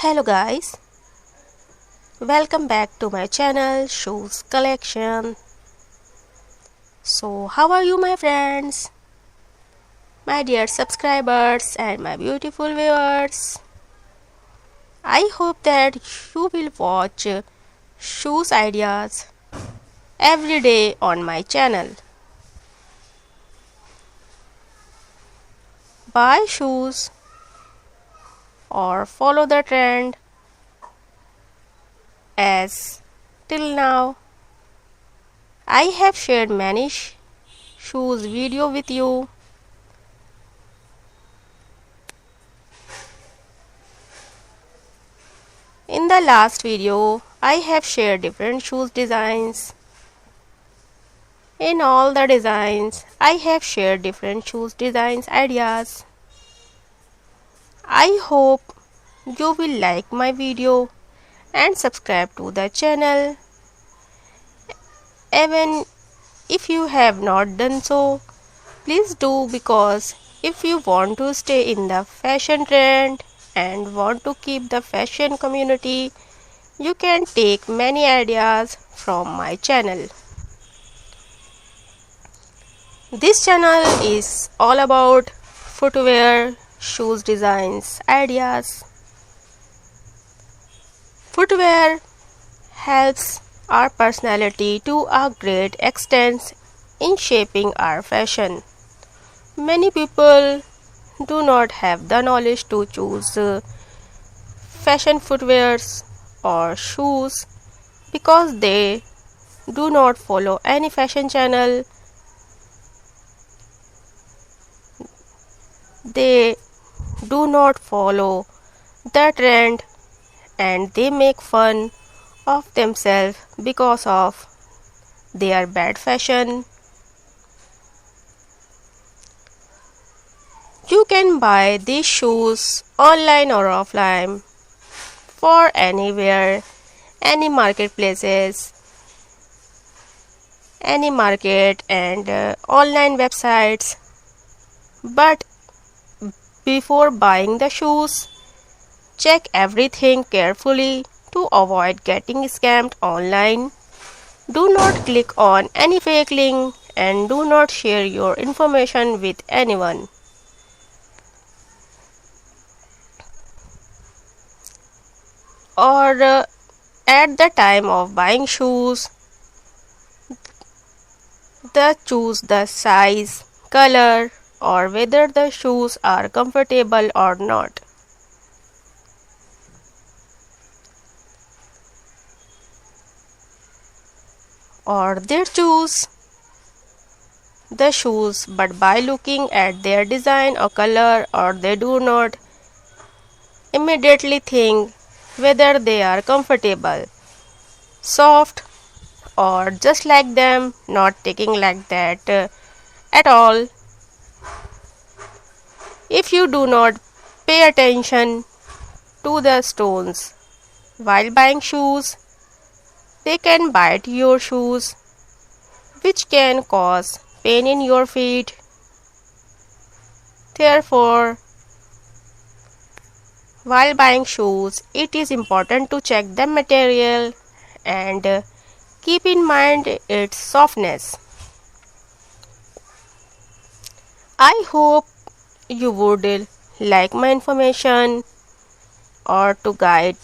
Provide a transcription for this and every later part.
Hello guys, welcome back to my channel Shoes Collection. So how are you my friends, my dear subscribers and my beautiful viewers? I hope that you will watch shoes ideas every day on my channel. Buy shoes or follow the trend, as till now I have shared many shoes video with you. In the last video, I have shared different shoes designs. In all the designs, I have shared different shoes designs ideas. I hope you will like my video and subscribe to the channel. Even if you have not done so, please do, because if you want to stay in the fashion trend and want to keep the fashion community, you can take many ideas from my channel. This channel is all about footwear, shoes designs, ideas. Footwear helps our personality to a great extent in shaping our fashion. Many people do not have the knowledge to choose fashion footwears or shoes because they do not follow any fashion channel. They do not follow the trend and they make fun of themselves because of their bad fashion. You can buy these shoes online or offline for anywhere, any marketplaces, any market and online websites. But before buying the shoes, check everything carefully to avoid getting scammed online. Do not click on any fake link and do not share your information with anyone. Or at the time of buying shoes, choose the size, color, or whether the shoes are comfortable or not. Or they choose the shoes but by looking at their design or color, or they do not immediately think whether they are comfortable, soft, or just like them, not taking like that at all. If you do not pay attention to the stones while buying shoes, they can bite your shoes, which can cause pain in your feet. Therefore, while buying shoes, it is important to check the material and keep in mind its softness. I hope you would like my information or to guide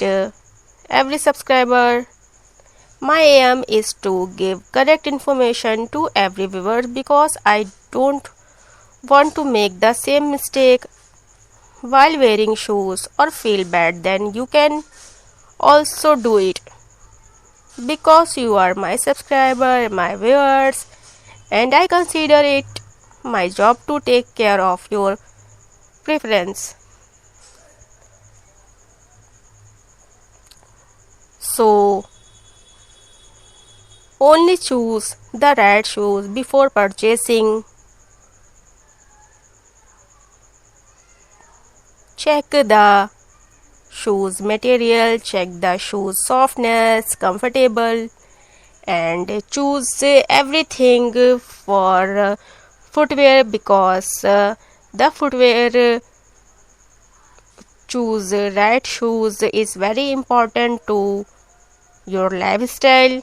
every subscriber. My aim is to give correct information to every viewer because I don't want to make the same mistake while wearing shoes or feel bad. Then you can also do it because you are my subscriber, my viewers, and I consider it my job to take care of your preference. So only choose the right shoes before purchasing. Check the shoes material, check the shoes softness, comfortable, and choose everything for footwear because the footwear choose right shoes is very important to your lifestyle.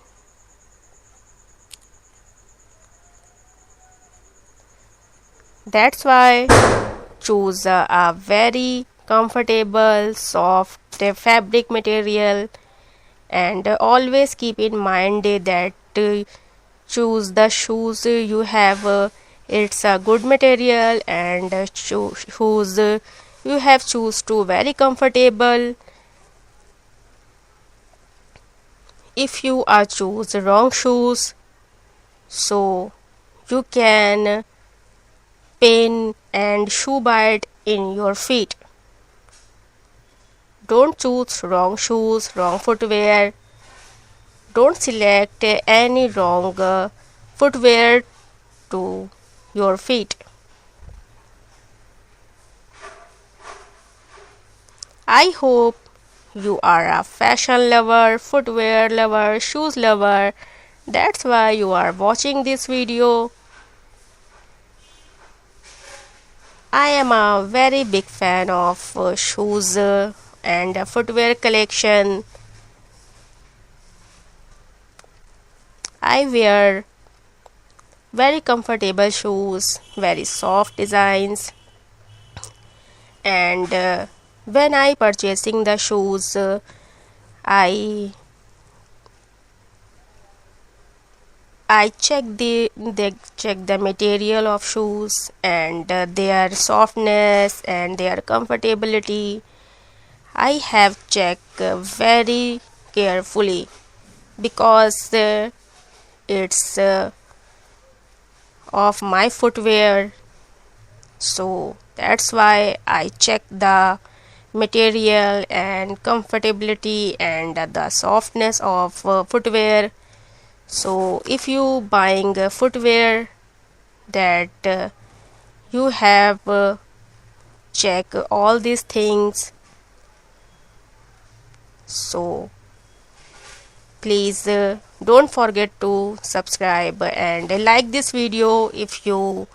That's why choose a very comfortable, soft fabric material, and always keep in mind that choose the shoes you have. It's a good material, and shoes you have choose to very comfortable. If you are choose wrong shoes, so you can pain and shoe bite in your feet. Don't choose wrong shoes, wrong footwear. Don't select any wrong footwear to your feet. I hope you are a fashion lover, footwear lover, shoes lover. That's why you are watching this video. I am a very big fan of shoes and footwear collection. I wear very comfortable shoes, very soft designs, and when I purchasing the shoes, I check the material of shoes and their softness and their comfortability. I have checked very carefully because it's of my footwear, so that's why I check the material and comfortability and the softness of footwear. So if you buying footwear, that you have check all these things. So please don't forget to subscribe and like this video if you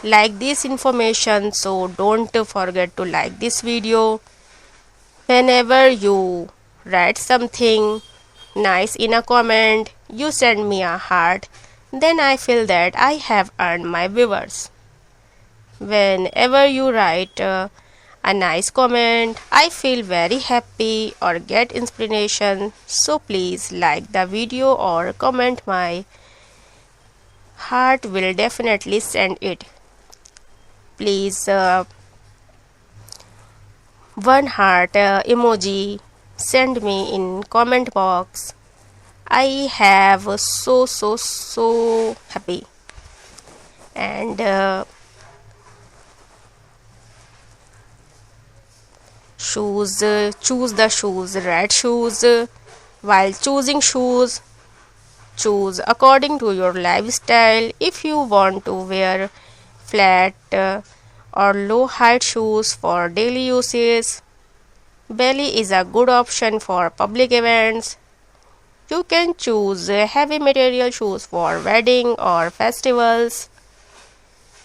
like this information. So don't forget to like this video. Whenever you write something nice in a comment, you send me a heart, then I feel that I have earned my viewers. Whenever you write a nice comment, I feel very happy or get inspiration. So please like the video or comment. My heart will definitely send it. Please one heart emoji send me in comment box. I have so happy. And shoes, choose the shoes, right shoes. While choosing shoes, choose according to your lifestyle. If you want to wear flat or low height shoes for daily uses, belly is a good option for public events. You can choose heavy material shoes for wedding or festivals,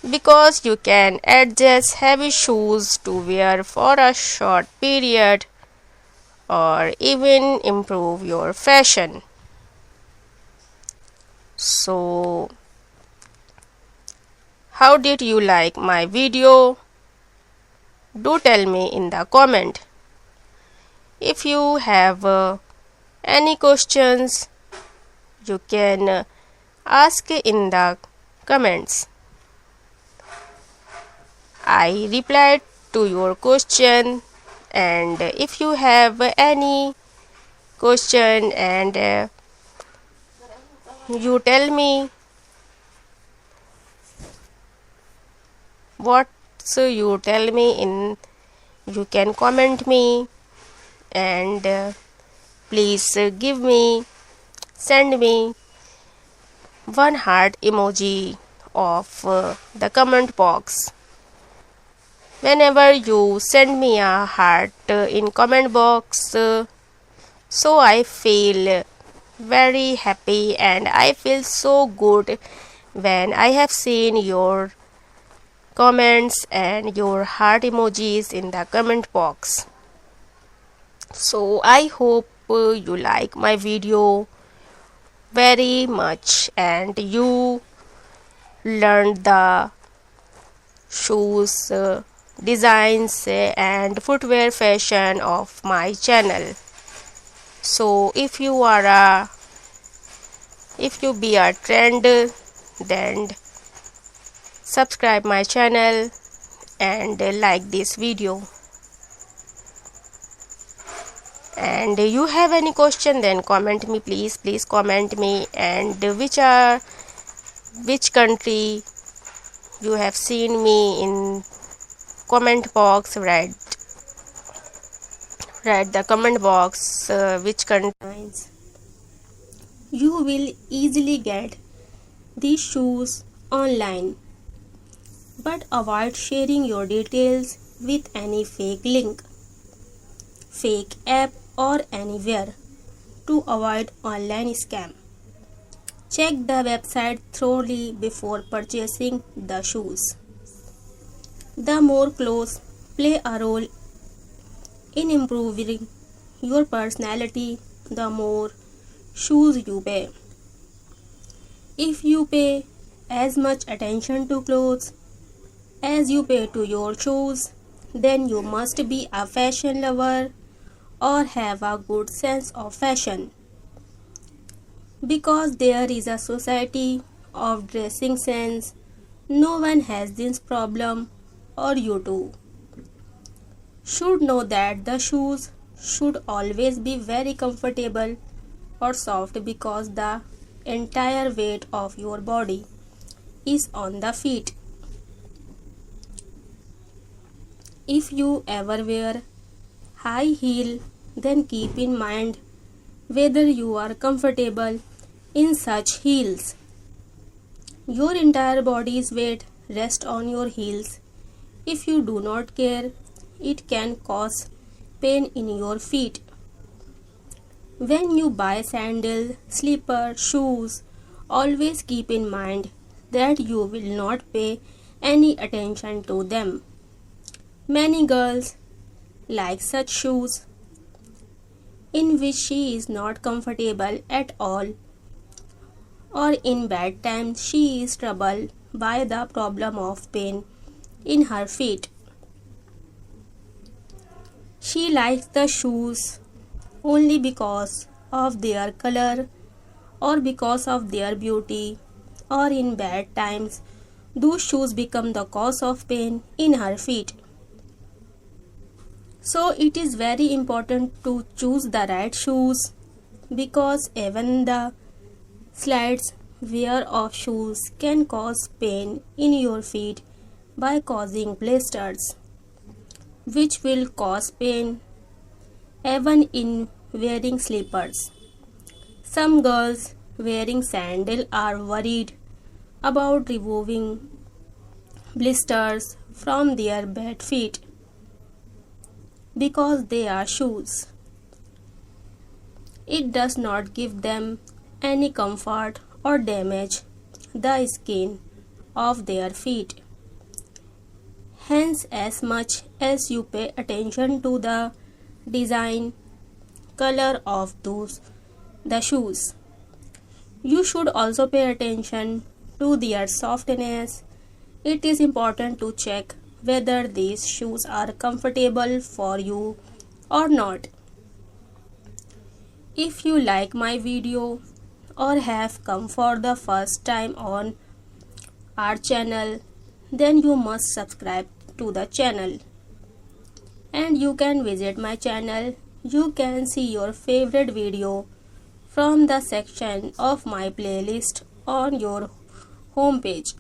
because you can adjust heavy shoes to wear for a short period or even improve your fashion. So, how did you like my video? Do tell me in the comment. If you have any questions, you can ask in the comments. I replied to your question, and if you have any question and you tell me what, so you tell me in, you can comment me, and please give me, send me one heart emoji of the comment box. Whenever you send me a heart in comment box, so I feel very happy and I feel so good when I have seen your comments and your heart emojis in the comment box. So I hope you like my video very much and you learned the shoes designs and footwear fashion of my channel. So if you be a trend, then subscribe my channel and like this video. And you have any question, then comment me, please comment me. And which country you have seen me in comment box. Write the comment box which country. You will easily get these shoes online, but avoid sharing your details with any fake link, fake app or anywhere to avoid online scam. Check the website thoroughly before purchasing the shoes. The more clothes play a role in improving your personality, the more shoes you pay. If you pay as much attention to clothes as you pay to your shoes, then you must be a fashion lover or have a good sense of fashion. Because there is a society of dressing sense, no one has this problem, or you too should know that the shoes should always be very comfortable or soft, because the entire weight of your body is on the feet. If you ever wear high heel, then keep in mind whether you are comfortable in such heels. Your entire body's weight rests on your heels. If you do not care, it can cause pain in your feet. When you buy sandals, slippers, shoes, always keep in mind that you will not pay any attention to them. Many girls like such shoes in which she is not comfortable at all, or in bad times she is troubled by the problem of pain in her feet. She likes the shoes only because of their color or because of their beauty, or in bad times those shoes become the cause of pain in her feet. So it is very important to choose the right shoes, because even the slight wear of shoes can cause pain in your feet by causing blisters, which will cause pain even in wearing slippers. Some girls wearing sandals are worried about removing blisters from their bad feet because they are shoes. It does not give them any comfort or damage the skin of their feet. Hence, as much as you pay attention to the design, color of the shoes, you should also pay attention to their softness. It is important to check whether these shoes are comfortable for you or not. If you like my video or have come for the first time on our channel, then you must subscribe to the channel. And you can visit my channel. You can see your favorite video from the section of my playlist on your home page.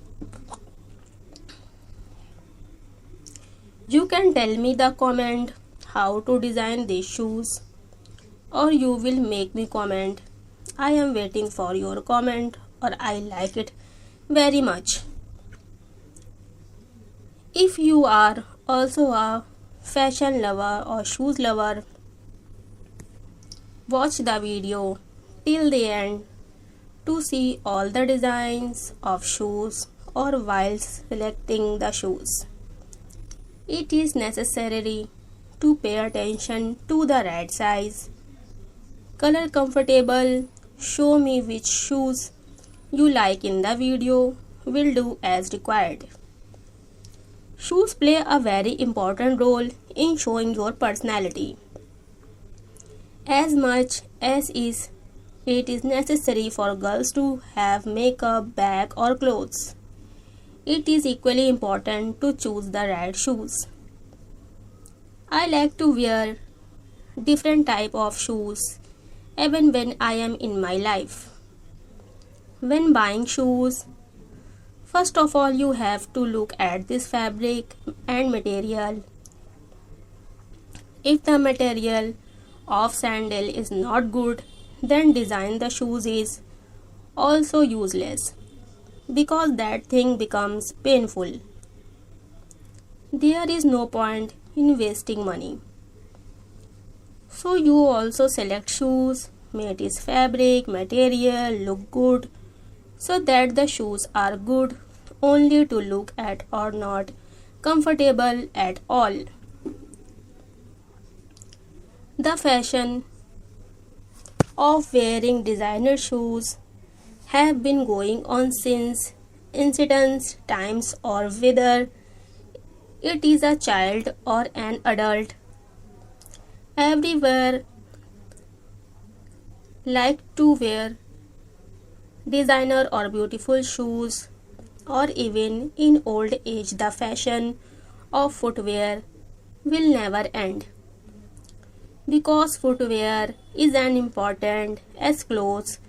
You can tell me the comment how to design these shoes, or you will make me comment. I am waiting for your comment, or I like it very much. If you are also a fashion lover or shoes lover, watch the video till the end to see all the designs of shoes or while selecting the shoes. It is necessary to pay attention to the right size, color comfortable, show me which shoes you like in the video, will do as required. Shoes play a very important role in showing your personality. As much as it is necessary for girls to have makeup, bag or clothes, it is equally important to choose the right shoes. I like to wear different type of shoes even when I am in my life. When buying shoes, first of all you have to look at this fabric and material. If the material of sandal is not good, then design the shoes is also useless because that thing becomes painful. There is no point in wasting money. So you also select shoes, made is fabric, material, look good, so that the shoes are good only to look at or not comfortable at all. The fashion of wearing designer shoes have been going on since ancient times, or whether it is a child or an adult. Everywhere like to wear designer or beautiful shoes, or even in old age the fashion of footwear will never end, because footwear is as important as clothes.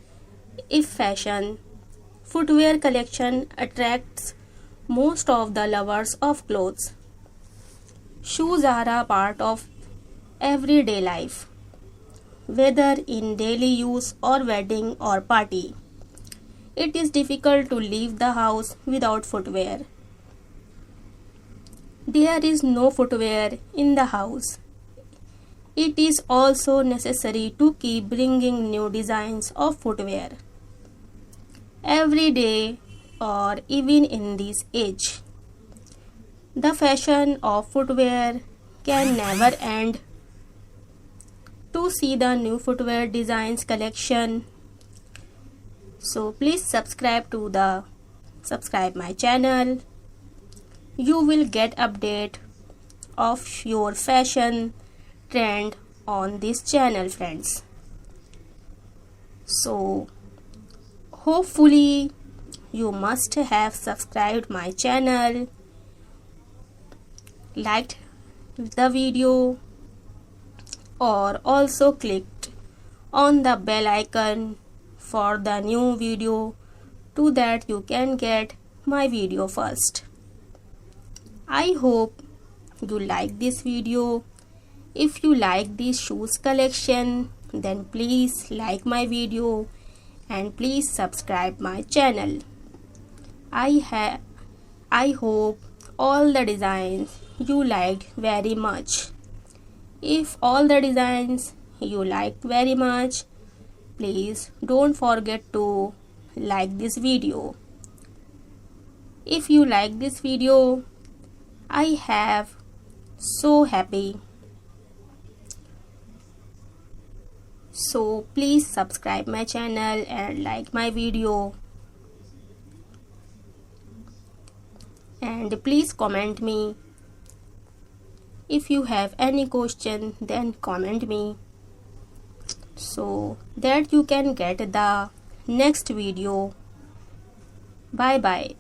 If fashion footwear collection attracts most of the lovers of clothes, shoes are a part of everyday life, whether in daily use or wedding or party. It is difficult to leave the house without footwear. There is no footwear in the house. It is also necessary to keep bringing new designs of footwear every day, or even in this age. The fashion of footwear can never end. To see the new footwear designs collection, so please subscribe my channel. You will get update of your fashion trend on this channel, friends. So hopefully you must have subscribed my channel, liked the video, or also clicked on the bell icon for the new video, so that you can get my video first. I hope you like this video. If you like this shoes collection, then please like my video and please subscribe my channel. I hope all the designs you liked very much. If all the designs you liked very much, please don't forget to like this video. If you like this video, I have so happy. So please subscribe my channel and like my video, and please comment me. If you have any question, then comment me, so that you can get the next video. Bye bye.